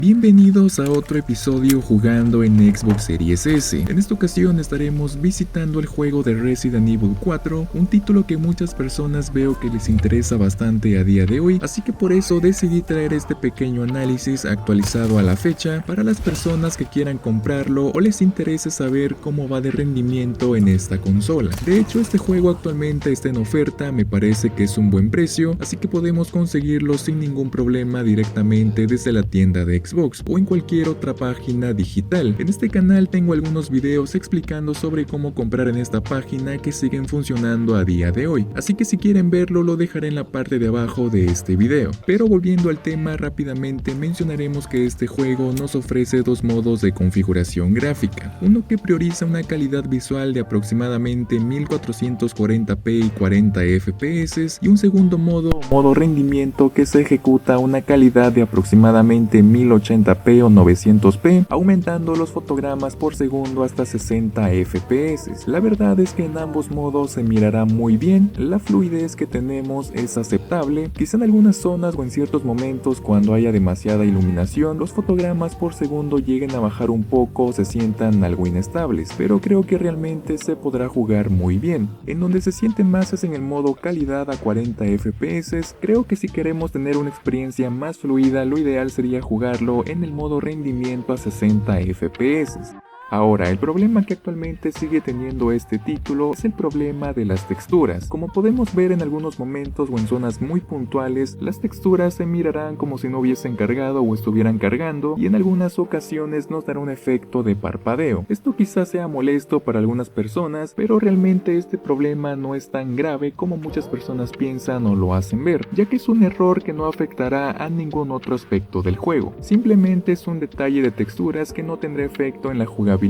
Bienvenidos a otro episodio jugando en Xbox Series S. En esta ocasión estaremos visitando el juego de Resident Evil 4, un título que muchas personas veo que les interesa bastante a día de hoy, así que por eso decidí traer este pequeño análisis actualizado a la fecha para las personas que quieran comprarlo o les interese saber cómo va de rendimiento en esta consola. De hecho, este juego actualmente está en oferta, me parece que es un buen precio, así que podemos conseguirlo sin ningún problema directamente desde la tienda de Xbox o en cualquier otra página digital. En este canal tengo algunos videos explicando sobre cómo comprar en esta página que siguen funcionando a día de hoy, así que si quieren verlo lo dejaré en la parte de abajo de este video. Pero volviendo al tema, rápidamente mencionaremos que este juego nos ofrece dos modos de configuración gráfica, uno que prioriza una calidad visual de aproximadamente 1440p y 40 fps y un segundo modo rendimiento que se ejecuta a una calidad de aproximadamente 1080p o 900p, aumentando los fotogramas por segundo hasta 60 fps. La verdad es que en ambos modos se mirará muy bien, la fluidez que tenemos es aceptable, quizá en algunas zonas o en ciertos momentos cuando haya demasiada iluminación los fotogramas por segundo lleguen a bajar un poco o se sientan algo inestables, pero creo que realmente se podrá jugar muy bien. En donde se siente más es en el modo calidad a 40 fps, creo que si queremos tener una experiencia más fluida lo ideal sería jugarlo en el modo rendimiento a 60 fps. Ahora, el problema que actualmente sigue teniendo este título es el problema de las texturas. Como podemos ver en algunos momentos o en zonas muy puntuales, las texturas se mirarán como si no hubiesen cargado o estuvieran cargando y en algunas ocasiones nos dará un efecto de parpadeo. Esto quizás sea molesto para algunas personas, pero realmente este problema no es tan grave como muchas personas piensan o lo hacen ver, ya que es un error que no afectará a ningún otro aspecto del juego. Simplemente es un detalle de texturas que no tendrá efecto en la jugabilidad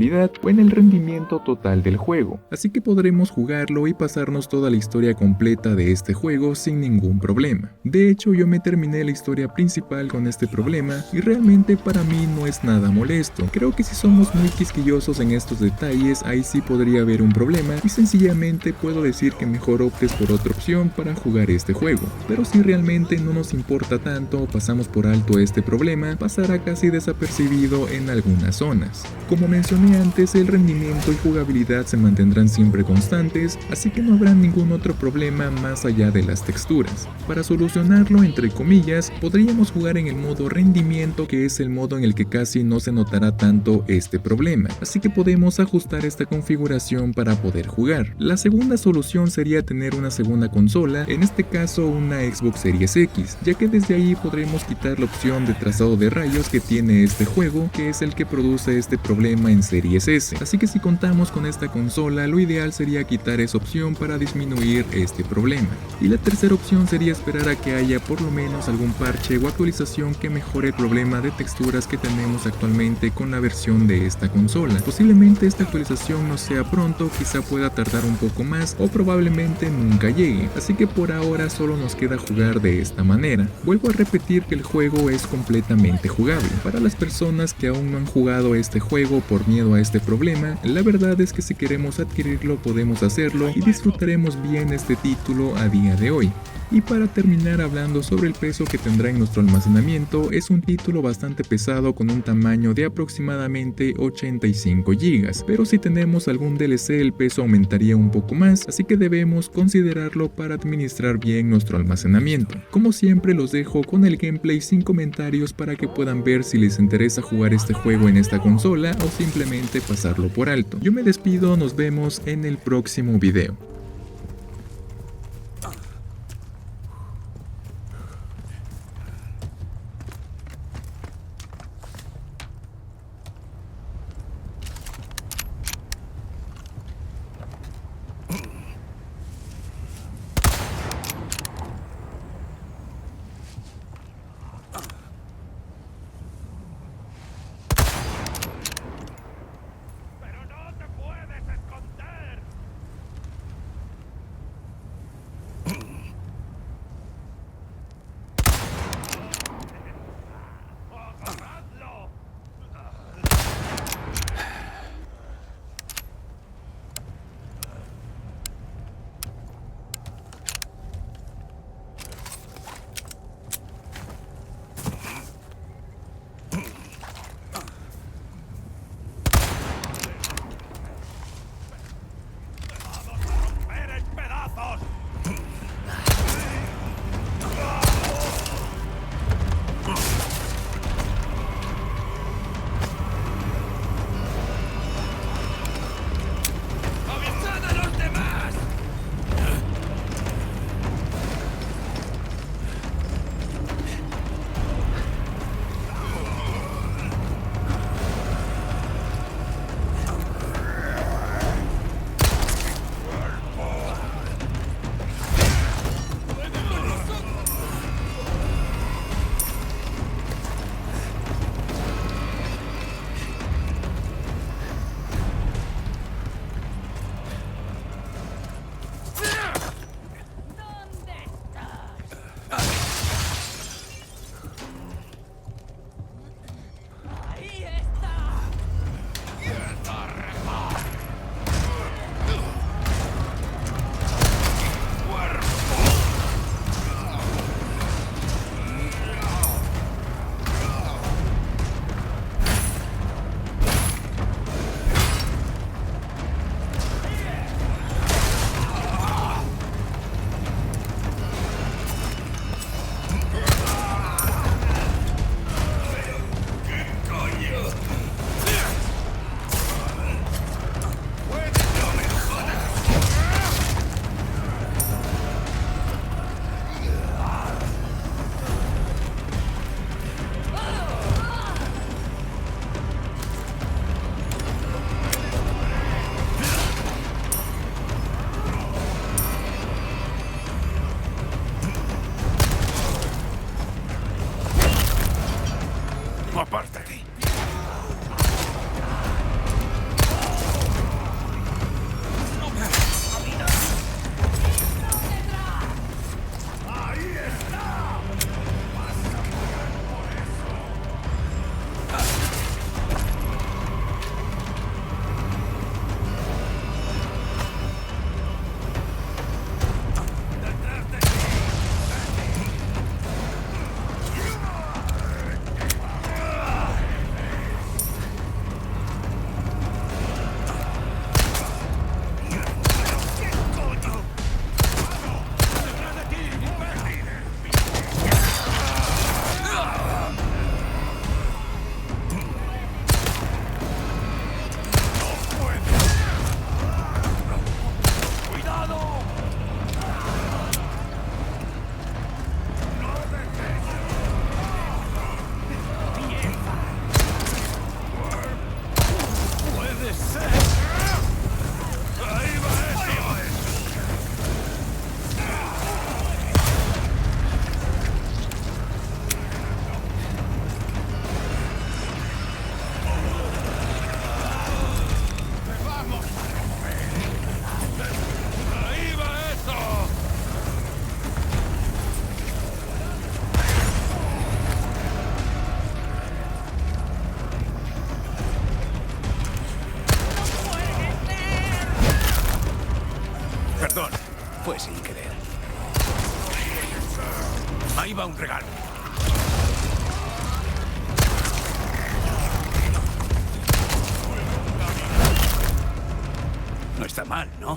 o en el rendimiento total del juego, así que podremos jugarlo y pasarnos toda la historia completa de este juego sin ningún problema. De hecho, yo me terminé la historia principal con este problema y realmente para mí no es nada molesto. Creo que si somos muy quisquillosos en estos detalles, ahí sí podría haber un problema y sencillamente puedo decir que mejor optes por otra opción para jugar este juego. Pero si realmente no nos importa tanto o pasamos por alto este problema, pasará casi desapercibido en algunas zonas. Como mencioné antes, el rendimiento y jugabilidad se mantendrán siempre constantes, así que no habrá ningún otro problema más allá de las texturas. Para solucionarlo, entre comillas, podríamos jugar en el modo rendimiento, que es el modo en el que casi no se notará tanto este problema, así que podemos ajustar esta configuración para poder jugar. La segunda solución sería tener una segunda consola, en este caso una Xbox Series X, ya que desde ahí podremos quitar la opción de trazado de rayos que tiene este juego, que es el que produce este problema en Series S, así que si contamos con esta consola lo ideal sería quitar esa opción para disminuir este problema. Y la tercera opción sería esperar a que haya por lo menos algún parche o actualización que mejore el problema de texturas que tenemos actualmente con la versión de esta consola. Posiblemente esta actualización no sea pronto, quizá pueda tardar un poco más o probablemente nunca llegue, así que por ahora solo nos queda jugar de esta manera. Vuelvo a repetir que el juego es completamente jugable. Para las personas que aún no han jugado este juego por miedo a este problema, la verdad es que si queremos adquirirlo podemos hacerlo y disfrutaremos bien este título a día de hoy. Y para terminar hablando sobre el peso que tendrá en nuestro almacenamiento, es un título bastante pesado con un tamaño de aproximadamente 85 GB, pero si tenemos algún DLC el peso aumentaría un poco más, así que debemos considerarlo para administrar bien nuestro almacenamiento. Como siempre los dejo con el gameplay sin comentarios para que puedan ver si les interesa jugar este juego en esta consola o simplemente pasarlo por alto. Yo me despido, nos vemos en el próximo video. Apártate. Perdón, fue sin querer. Ahí va un regalo. No está mal, ¿no?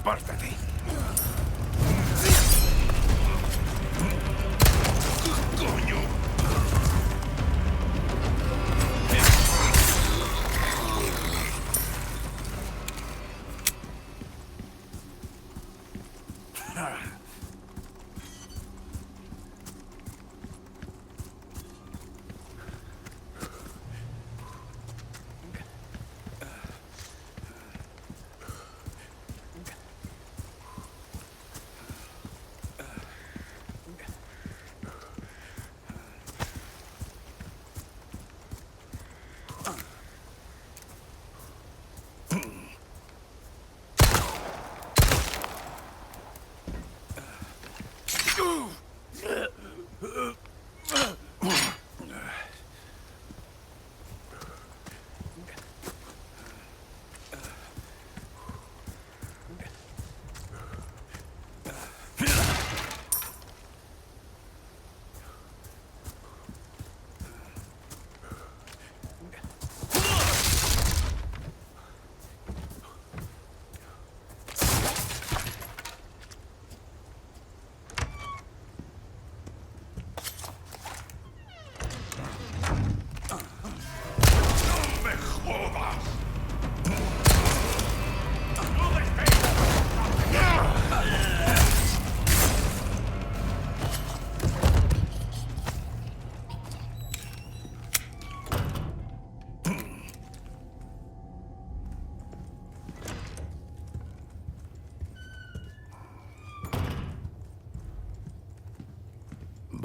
Apártate. ¡Coño!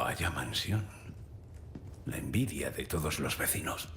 Vaya mansión. La envidia de todos los vecinos.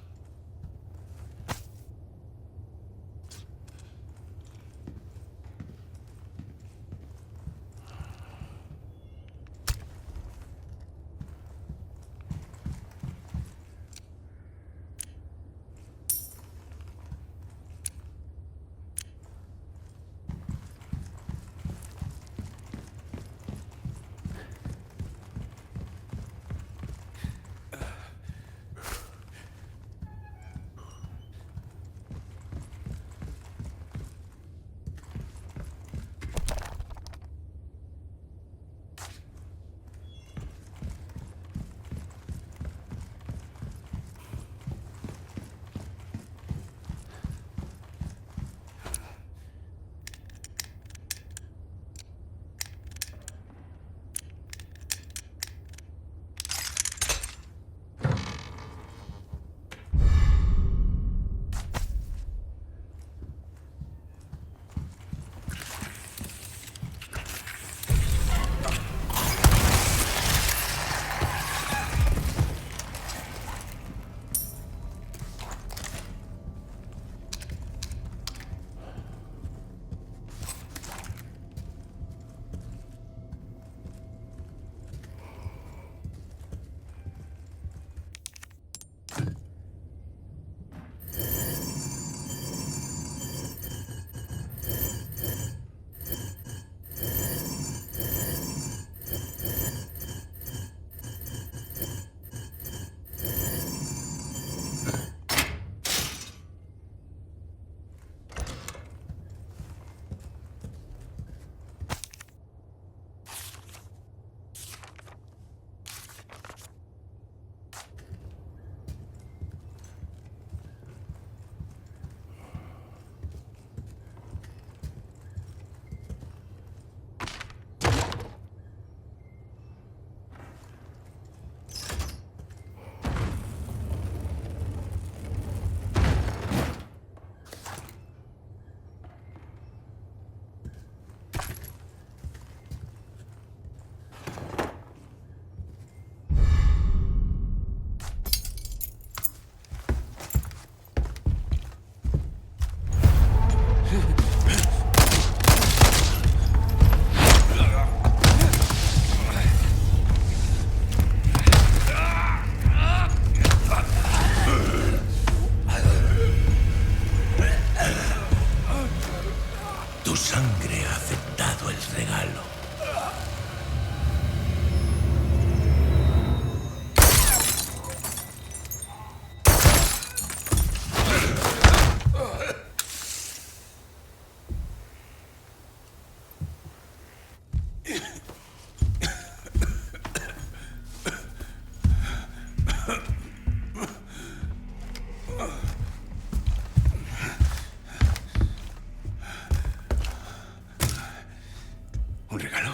¿Un regalo?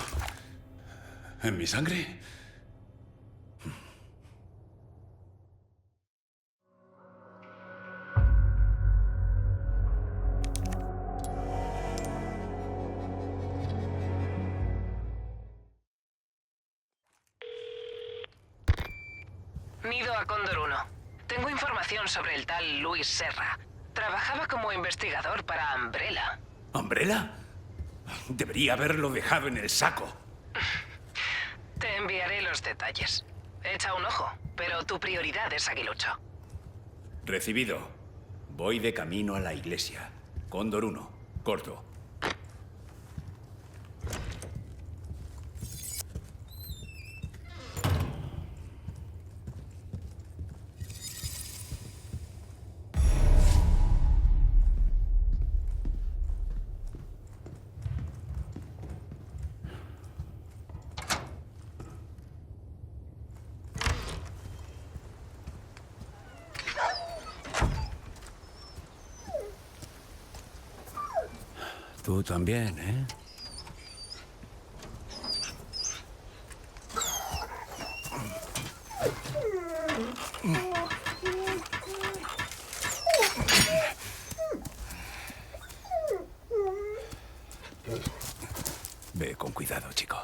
¿En mi sangre? Nido a Cóndor 1. Tengo información sobre el tal Luis Serra. Trabajaba como investigador para Umbrella. ¿Umbrella? Debería haberlo dejado en el saco. Te enviaré los detalles. Echa un ojo, pero tu prioridad es Aguilucho. Recibido. Voy de camino a la iglesia. Cóndor 1. Corto. Tú también, ¿eh? Ve con cuidado, chico.